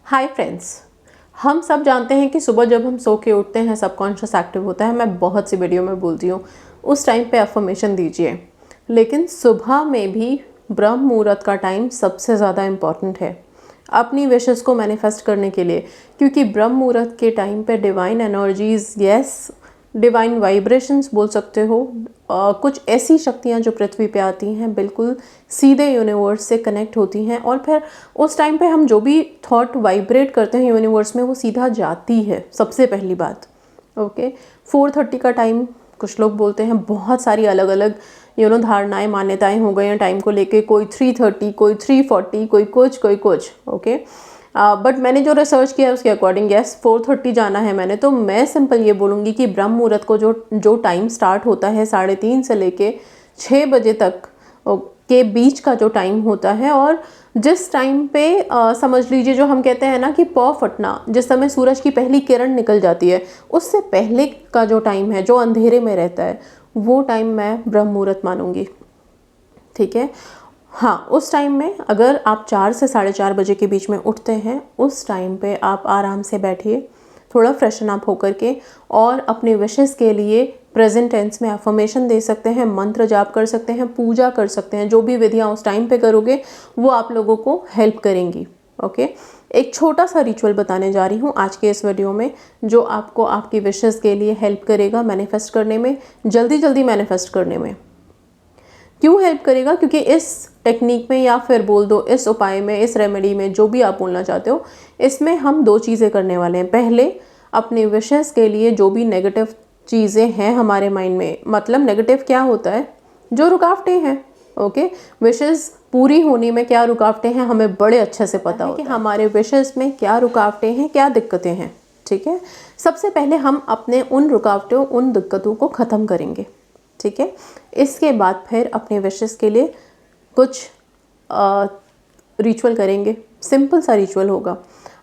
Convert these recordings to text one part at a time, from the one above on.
Hi friends, हम सब जानते हैं कि सुबह जब हम सो के उठते हैं सबकॉन्शियस एक्टिव होता है। मैं बहुत सी वीडियो में बोलती हूँ उस टाइम पे अफर्मेशन दीजिए, लेकिन सुबह में भी ब्रह्म मुहूर्त का टाइम सबसे ज़्यादा इम्पॉर्टेंट है अपनी विशेस को मैनिफेस्ट करने के लिए, क्योंकि ब्रह्म मुहूर्त के टाइम पे divine energies, yes divine vibrations बोल सकते हो, कुछ ऐसी शक्तियाँ जो पृथ्वी पे आती हैं बिल्कुल सीधे यूनिवर्स से कनेक्ट होती हैं, और फिर उस टाइम पे हम जो भी थॉट वाइब्रेट करते हैं यूनिवर्स में वो सीधा जाती है। सबसे पहली बात, ओके 4:30 का टाइम कुछ लोग बोलते हैं, बहुत सारी अलग अलग धारणाएं मान्यताएं हो गई हैं टाइम को लेके, कोई 3:30, कोई 3:40, कोई कुछ ओके। बट मैंने जो रिसर्च किया है उसके अकॉर्डिंग यस 4:30 जाना है मैंने, तो मैं सिंपल ये बोलूँगी कि ब्रह्म मुहूर्त को जो टाइम स्टार्ट होता है 3:30 से लेके 6 बजे तक के बीच का जो टाइम होता है, और जिस टाइम पे समझ लीजिए जो हम कहते हैं ना कि पौ फटना, जिस समय सूरज की पहली किरण निकल जाती है उससे पहले का जो टाइम है जो अंधेरे में रहता है, वो टाइम मैं ब्रह्म मुहूर्त मानूंगी। ठीक है, हाँ उस टाइम में अगर आप 4 से 4:30 बजे के बीच में उठते हैं, उस टाइम पे आप आराम से बैठिए, थोड़ा फ्रेशन अप होकर के, और अपने विशेस के लिए प्रेजेंट टेंस में अफर्मेशन दे सकते हैं, मंत्र जाप कर सकते हैं, पूजा कर सकते हैं। जो भी विधियाँ उस टाइम पे करोगे वो आप लोगों को हेल्प करेंगी। ओके, एक छोटा सा रिचुअल बताने जा रही हूँ आज के इस वीडियो में, जो आपको आपकी विशेस के लिए हेल्प करेगा मैनिफेस्ट करने में, जल्दी जल्दी मैनिफेस्ट करने में। क्यों हेल्प करेगा? क्योंकि इस टेक्निक में, या फिर बोल दो इस उपाय में, इस रेमेडी में, जो भी आप बोलना चाहते हो, इसमें हम 2 चीज़ें करने वाले हैं। पहले अपने विशेस के लिए जो भी नेगेटिव चीज़ें हैं हमारे माइंड में, मतलब नेगेटिव क्या होता है, जो रुकावटें हैं, ओके विशेस पूरी होने में क्या रुकावटें हैं हमें बड़े अच्छे से पता है कि हमारे विशेस में क्या रुकावटें हैं, क्या दिक्कतें हैं। ठीक है, सबसे पहले हम अपने उन रुकावटों, उन दिक्कतों को ख़त्म करेंगे। ठीक है, इसके बाद फिर अपने विशेस के लिए कुछ रिचुअल करेंगे। सिंपल सा रिचुअल होगा।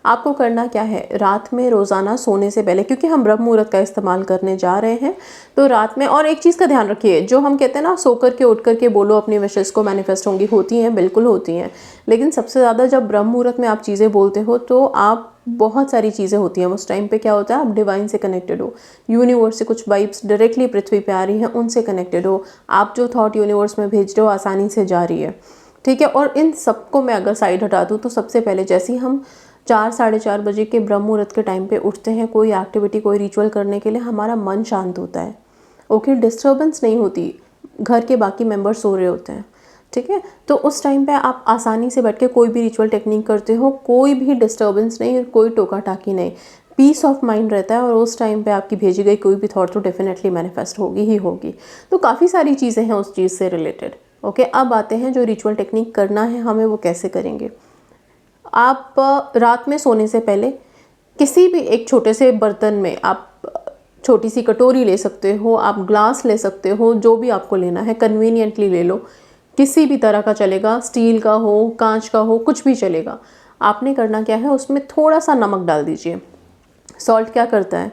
आपको करना क्या है, रात में रोज़ाना सोने से पहले, क्योंकि हम ब्रह्म मुहूर्त का इस्तेमाल करने जा रहे हैं, तो रात में, और एक चीज़ का ध्यान रखिए, जो हम कहते हैं ना सो कर के उठ कर के बोलो अपनी विशेस को मैनिफेस्ट होंगी, होती हैं बिल्कुल होती हैं, लेकिन सबसे ज़्यादा जब ब्रह्म मुहूर्त में आप चीज़ें बोलते हो तो आप बहुत सारी चीज़ें होती हैं उस टाइम पे। क्या होता है, आप डिवाइन से कनेक्टेड हो, यूनिवर्स से कुछ वाइब्स डायरेक्टली पृथ्वी पे आ रही हैं, उनसे कनेक्टेड हो, आप जो थॉट यूनिवर्स में भेज रहे हो आसानी से जा रही है। ठीक है, और इन सबको मैं अगर साइड हटा दूँ तो सबसे पहले जैसे ही हम 4-4:30 बजे के ब्रह्म मुहूर्त के टाइम पे उठते हैं कोई एक्टिविटी, कोई रिचुअल करने के लिए, हमारा मन शांत होता है। ओके, डिस्टर्बेंस नहीं होती, घर के बाकी मेंबर्स सो रहे होते हैं। ठीक है, तो उस टाइम पे आप आसानी से बैठ के कोई भी रिचुअल टेक्निक करते हो, कोई भी डिस्टर्बेंस नहीं, कोई टोका टाकी नहीं, पीस ऑफ माइंड रहता है, और उस टाइम पे आपकी भेजी गई कोई भी थॉट तो डेफिनेटली मैनिफेस्ट होगी ही होगी। तो काफ़ी सारी चीज़ें हैं उस चीज़ से रिलेटेड। ओके, अब आते हैं जो रिचुअल टेक्निक करना है हमें, वो कैसे करेंगे। आप रात में सोने से पहले किसी भी एक छोटे से बर्तन में, आप छोटी सी कटोरी ले सकते हो, आप ग्लास ले सकते हो, जो भी आपको लेना है कन्वीनियंटली ले लो, किसी भी तरह का चलेगा, स्टील का हो, कांच का हो, कुछ भी चलेगा। आपने करना क्या है, उसमें थोड़ा सा नमक डाल दीजिए। सॉल्ट क्या करता है,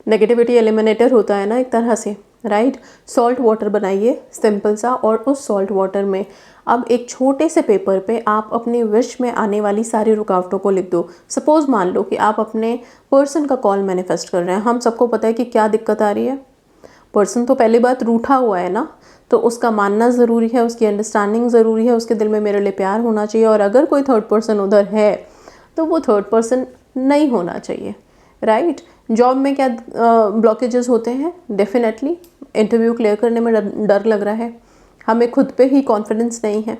नेगेटिविटी एलिमिनेटर होता है ना एक तरह से, राइट। सॉल्ट वाटर बनाइए सिंपल सा, और उस सॉल्ट वाटर में अब एक छोटे से पेपर पे आप अपने विश में आने वाली सारी रुकावटों को लिख दो। सपोज मान लो कि आप अपने पर्सन का कॉल मैनिफेस्ट कर रहे हैं। हम सबको पता है कि क्या दिक्कत आ रही है, पर्सन तो पहली बात रूठा हुआ है ना, तो उसका मानना ज़रूरी है, उसकी अंडरस्टैंडिंग ज़रूरी है, उसके दिल में मेरे लिए प्यार होना चाहिए, और अगर कोई थर्ड पर्सन उधर है तो वो थर्ड पर्सन नहीं होना चाहिए, राइट। जॉब में क्या ब्लॉकेजेस होते हैं, डेफिनेटली इंटरव्यू क्लियर करने में डर लग रहा है, हमें खुद पे ही कॉन्फिडेंस नहीं है,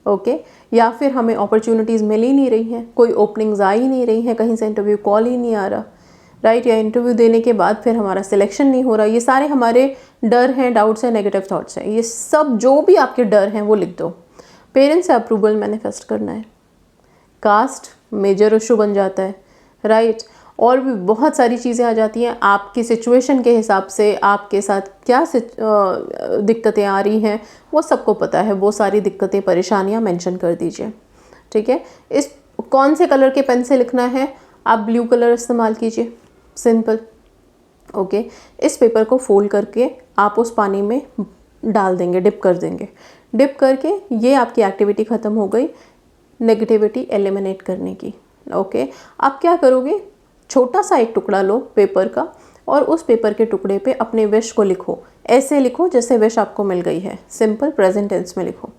ओके, या फिर हमें अपॉर्चुनिटीज़ मिल ही नहीं रही हैं, कोई ओपनिंग्स आ ही नहीं रही हैं, कहीं से इंटरव्यू कॉल ही नहीं आ रहा, राइट, या इंटरव्यू देने के बाद फिर हमारा सिलेक्शन नहीं हो रहा। ये सारे हमारे डर हैं, डाउट्स हैं, नेगेटिव थॉट्स हैं, ये सब जो भी आपके डर हैं वो लिख दो। पेरेंट्स से अप्रूवल मैनिफेस्ट करना है, कास्ट मेजर इशू बन जाता है, राइट, और भी बहुत सारी चीज़ें आ जाती हैं। आपकी सिचुएशन के हिसाब से आपके साथ क्या दिक्कतें आ रही हैं वो सबको पता है, वो सारी दिक्कतें, परेशानियां मेंशन कर दीजिए। ठीक है, इस कौन से कलर के पेन से लिखना है, आप ब्लू कलर इस्तेमाल कीजिए, सिंपल। ओके, इस पेपर को फोल्ड करके आप उस पानी में डाल देंगे, डिप कर देंगे। डिप करके ये आपकी एक्टिविटी ख़त्म हो गई नेगेटिविटी एलिमिनेट करने की। ओके, आप क्या करोगे, छोटा सा एक टुकड़ा लो पेपर का और उस पेपर के टुकड़े पे अपने विश को लिखो। ऐसे लिखो जैसे विश आपको मिल गई है, सिंपल प्रेजेंट टेंस में लिखो।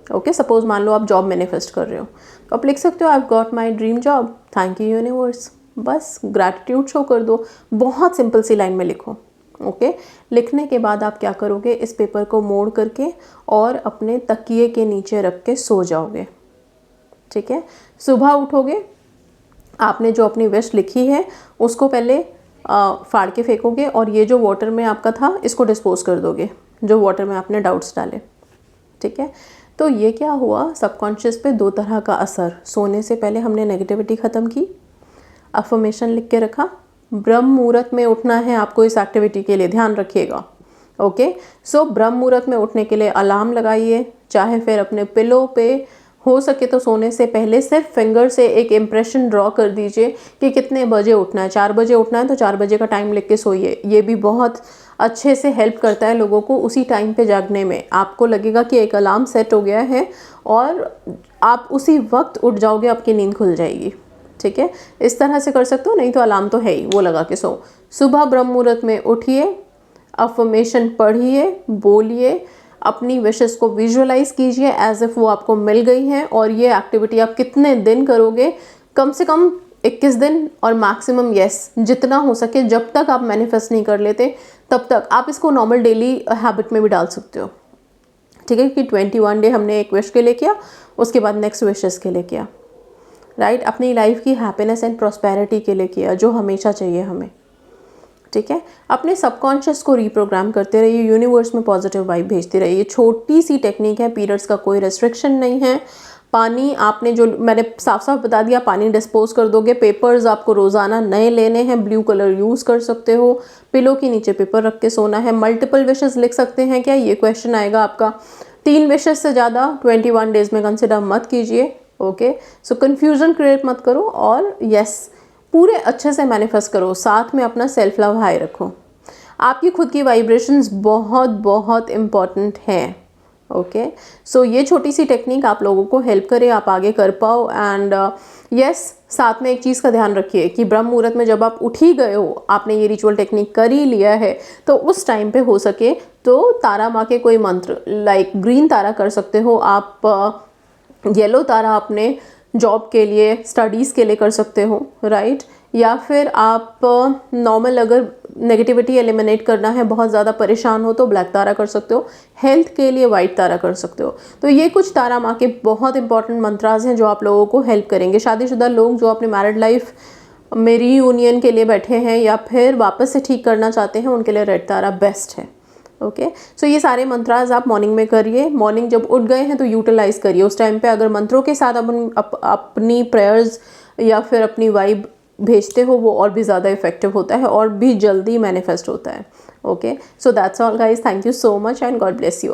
ओके, सपोज मान लो आप जॉब मैनिफेस्ट कर रहे हो तो आप लिख सकते हो I have got my dream job, thank you universe. बस ग्रैटिट्यूड शो कर दो, बहुत सिंपल सी लाइन में लिखो। ओके, लिखने के बाद आप क्या करोगे, इस पेपर को मोड़ करके और अपने तकिए के नीचे रख के सो जाओगे। ठीक है, सुबह उठोगे, आपने जो अपनी विश लिखी है उसको पहले फाड़ के फेंकोगे और ये जो वाटर में आपका था इसको डिस्पोज कर दोगे, जो वाटर में आपने डाउट्स डाले। ठीक है, तो ये क्या हुआ, सबकॉन्शियस पे दो तरह का असर। सोने से पहले हमने नेगेटिविटी ख़त्म की, अफर्मेशन लिख के रखा, ब्रह्म मुहूर्त में उठना है आपको इस एक्टिविटी के लिए, ध्यान रखिएगा। ओके, सो ब्रह्म मुहूर्त में उठने के लिए अलार्म लगाइए, चाहे फिर अपने पिलो पे, हो सके तो सोने से पहले सिर्फ फिंगर से एक इम्प्रेशन ड्रॉ कर दीजिए कि कितने बजे उठना है। 4 बजे उठना है तो 4 बजे का टाइम लिख के सोइए। ये भी बहुत अच्छे से हेल्प करता है लोगों को उसी टाइम पे जागने में। आपको लगेगा कि एक अलार्म सेट हो गया है और आप उसी वक्त उठ जाओगे, आपकी नींद खुल जाएगी। ठीक है, इस तरह से कर सकते हो, नहीं तो अलार्म तो है ही, वो लगा के सो। सुबह ब्रह्म मुहूर्त में उठिए, अफर्मेशन पढ़िए, बोलिए, अपनी विशेस को विजुअलाइज कीजिए एज इफ वो आपको मिल गई हैं। और ये एक्टिविटी आप कितने दिन करोगे, कम से कम 21 दिन और मैक्सिमम जितना हो सके, जब तक आप मैनिफेस्ट नहीं कर लेते तब तक आप इसको नॉर्मल डेली हैबिट में भी डाल सकते हो। ठीक है, कि 21 डे हमने एक विश के लिए किया, उसके बाद नेक्स्ट विशेस के लिए किया, राइट, अपनी लाइफ की हैप्पीनेस एंड प्रॉस्पेरिटी के लिए किया, जो हमेशा चाहिए हमें। ठीक है, अपने सबकॉन्शियस को रीप्रोग्राम करते रहिए, यूनिवर्स में पॉजिटिव वाइब भेजते रहिए। छोटी सी टेक्निक है, पीरियड्स का कोई रेस्ट्रिक्शन नहीं है। पानी आपने जो मैंने साफ साफ बता दिया, पानी डिस्पोज कर दोगे। पेपर्स आपको रोज़ाना नए लेने हैं, ब्लू कलर यूज़ कर सकते हो। पिलो के नीचे पेपर रख के सोना है। मल्टीपल विशेस लिख सकते हैं क्या, ये क्वेश्चन आएगा आपका। 3 विशेस से ज़्यादा 21 डेज में कंसिडर मत कीजिए। ओके, सो कन्फ्यूज़न क्रिएट मत करो और पूरे अच्छे से मैनिफेस्ट करो। साथ में अपना सेल्फ लव हाई रखो। आपकी खुद की वाइब्रेशंस बहुत बहुत इम्पॉर्टेंट हैं। ओके, सो ये छोटी सी टेक्निक आप लोगों को हेल्प करे, आप आगे कर पाओ। एंड साथ में एक चीज़ का ध्यान रखिए कि ब्रह्म मुहूर्त में जब आप उठ ही गए हो, आपने ये रिचुअल टेक्निक कर ही लिया है, तो उस टाइम पे हो सके तो तारा माँ के कोई मंत्र, लाइक ग्रीन तारा कर सकते हो आप, येलो तारा अपने जॉब के लिए, स्टडीज़ के लिए कर सकते हो, राइट। या फिर आप नॉर्मल अगर नेगेटिविटी एलिमिनेट करना है, बहुत ज़्यादा परेशान हो, तो ब्लैक तारा कर सकते हो। हेल्थ के लिए वाइट तारा कर सकते हो। तो ये कुछ तारा माँ के बहुत इंपॉर्टेंट मंत्रास हैं जो आप लोगों को हेल्प करेंगे। शादीशुदा लोग जो अपने मैरिड लाइफ में रीयूनियन के लिए बैठे हैं या फिर वापस से ठीक करना चाहते हैं, उनके लिए रेड तारा बेस्ट है। ओके, सो ये सारे मंत्रास आप मॉर्निंग में करिए। मॉर्निंग जब उठ गए हैं तो यूटिलाइज करिए। उस टाइम पे अगर मंत्रों के साथ अपनी प्रेयर्स या फिर अपनी वाइब भेजते हो, वो और भी ज़्यादा इफेक्टिव होता है और भी जल्दी मैनिफेस्ट होता है। Okay, so that's all guys, thank you so much and God bless you.